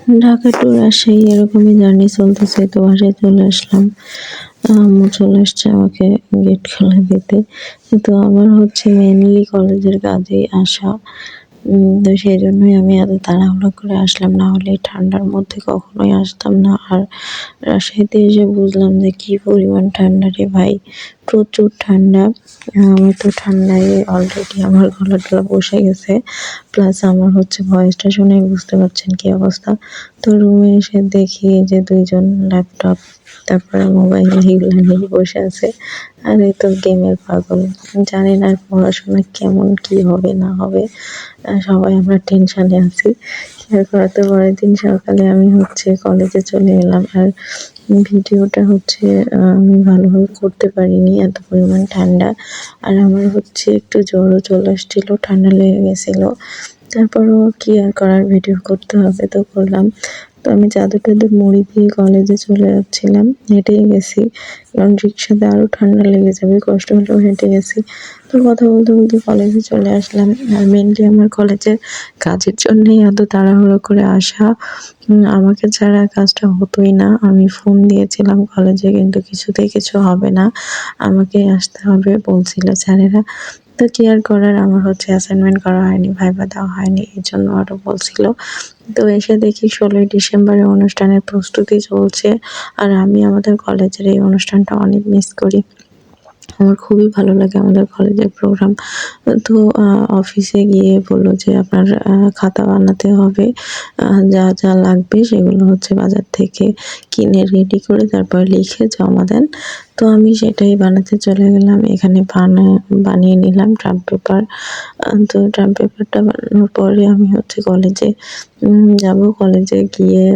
Dhaka two Rajshahi এরকমই journey চলতেছে, তো বাসায় চলে আসলাম। আম্মু চলে আসছে আমাকে গেট খুলে দিতে। কিন্তু আমার হচ্ছে মেইনলি কলেজের কাজেই আসা। তো সেই জন্যই আমি এত তাড়াহুড়ো করে আসলাম, না হলে এই ঠান্ডার মধ্যে কখনোই আসতাম না। আর রাজশাহীতে এসে বুঝলাম যে কি পরিমাণ ঠান্ডা রে ভাই, প্রচুর ঠান্ডা। আমার তো ঠান্ডায় অলরেডি আমার গলা টলা বসে গেছে, প্লাস আমার হচ্ছে ভয়েসটা শুনে বুঝতে পারছেন কি অবস্থা। তো রুমে এসে দেখি যে দুইজন ল্যাপটপ তারপরে মোবাইল এগুলো নিয়ে বসে আছে। আর এই তো গেমের পাগল। জানি না পড়াশোনা কেমন কি হবে না হবে, সবাই আমরা টেনশনে আছি। এরপর তো পরের দিন সকালে আমি হচ্ছে কলেজে চলে এলাম। আর ভিডিওটা হচ্ছে আমি ভালোভাবে করতে পারিনি, এত পরিমাণ ঠান্ডা। আর আমার হচ্ছে একটু জ্বরও চলে আসছিল, ঠান্ডা লেগে গেছিলো। তারপরও কি আর করার, ভিডিও করতে হবে তো করলাম। তো আমি চাদর টাদর মুড়ি দিয়ে কলেজে চলে যাচ্ছিলাম, হেঁটেই গেছি, কারণ রিক্সাতে আরও ঠান্ডা লেগে যাবে, কষ্ট হলেও হেঁটে গেছি। তো কথা বলতে বলতে কলেজে চলে আসলাম। আর মেনলি আমার কলেজের কাজের জন্যই এত তাড়াহুড়ো করে আসা। আমাকে ছাড়া কাজটা হতোই না। আমি ফোন দিয়েছিলাম কলেজে, কিন্তু কিছুতেই কিছু হবে না, আমাকেই আসতে হবে বলছিল স্যারেরা। তো কি আর করার, আমার হচ্ছে অ্যাসাইনমেন্ট করা হয়নি, ভাইবা দেওয়া হয়নি, এই জন্য আরও বলছিল। তো এসে দেখি 16ই ডিসেম্বরের অনুষ্ঠানের প্রস্তুতি চলছে। আর আমি আমাদের কলেজের এই অনুষ্ঠানটা অনেক মিস করি। আমার খুবই ভালো লাগে আমাদের কলেজের প্রোগ্রাম। তো অফিসে গিয়ে বললো যে আপনার খাতা বানাতে হবে। যা, যা লাগবে সেগুলো হচ্ছে বাজার থেকে কিনে রেডি করে তারপর লিখে জমা দেন। তো আমি সেটাই বানাতে চলে গেলাম। এখানে বানিয়ে নিলাম ট্রাম্প পেপার। তো ট্রাম্প পেপারটা বানানোর পরে আমি হচ্ছে কলেজে যাব। কলেজে গিয়ে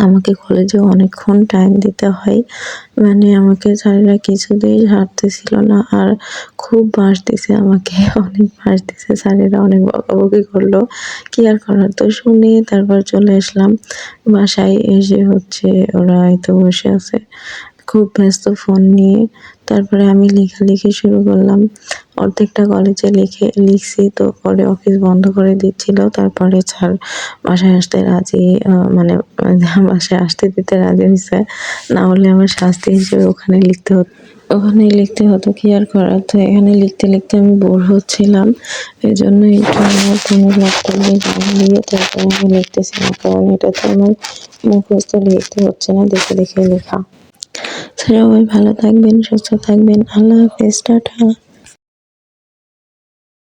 আমাকে কলেজে অনেকক্ষণ টাইম দিতে হয়। মানে আমাকে স্যারেরা কিছুতেই ছাড়তেছিল না। আর খুব বাঁশ দিছে আমাকে, অনেক বাঁশ দিছে স্যারেরা, অনেক বকাবকি করলো। কি আর করার, তো শুনে তারপর চলে আসলাম বাসায়। এসে হচ্ছে ওরা হয়তো বসে আছে খুব ব্যস্ত ফোন নিয়ে। তারপরে আমি লেখালেখি শুরু করলাম। অর্ধেকটা কলেজে লিখছি, তো পরে অফিস বন্ধ করে দিচ্ছিল। তারপরে স্যার বাসায় আসতে রাজি, মানে বাসায় আসতে দিতে রাজি হয়েছে, না হলে আমার শাস্তি হিসেবে ওখানে লিখতে হতো। কি আর করার, তো এখানে লিখতে লিখতে আমি বোর হচ্ছিলাম। এই জন্য একটু আমার ফোনের ল্যাপটপ নিয়ে তারপরে আমি লিখতেছিলাম, কারণ এটা তো আমার মুখস্থ লিখতে হচ্ছে না, দেখে দেখে লেখা। সবাই ভালো থাকবেন, সুস্থ থাকবেন, আল্লাহ হাফেজ, টাটা।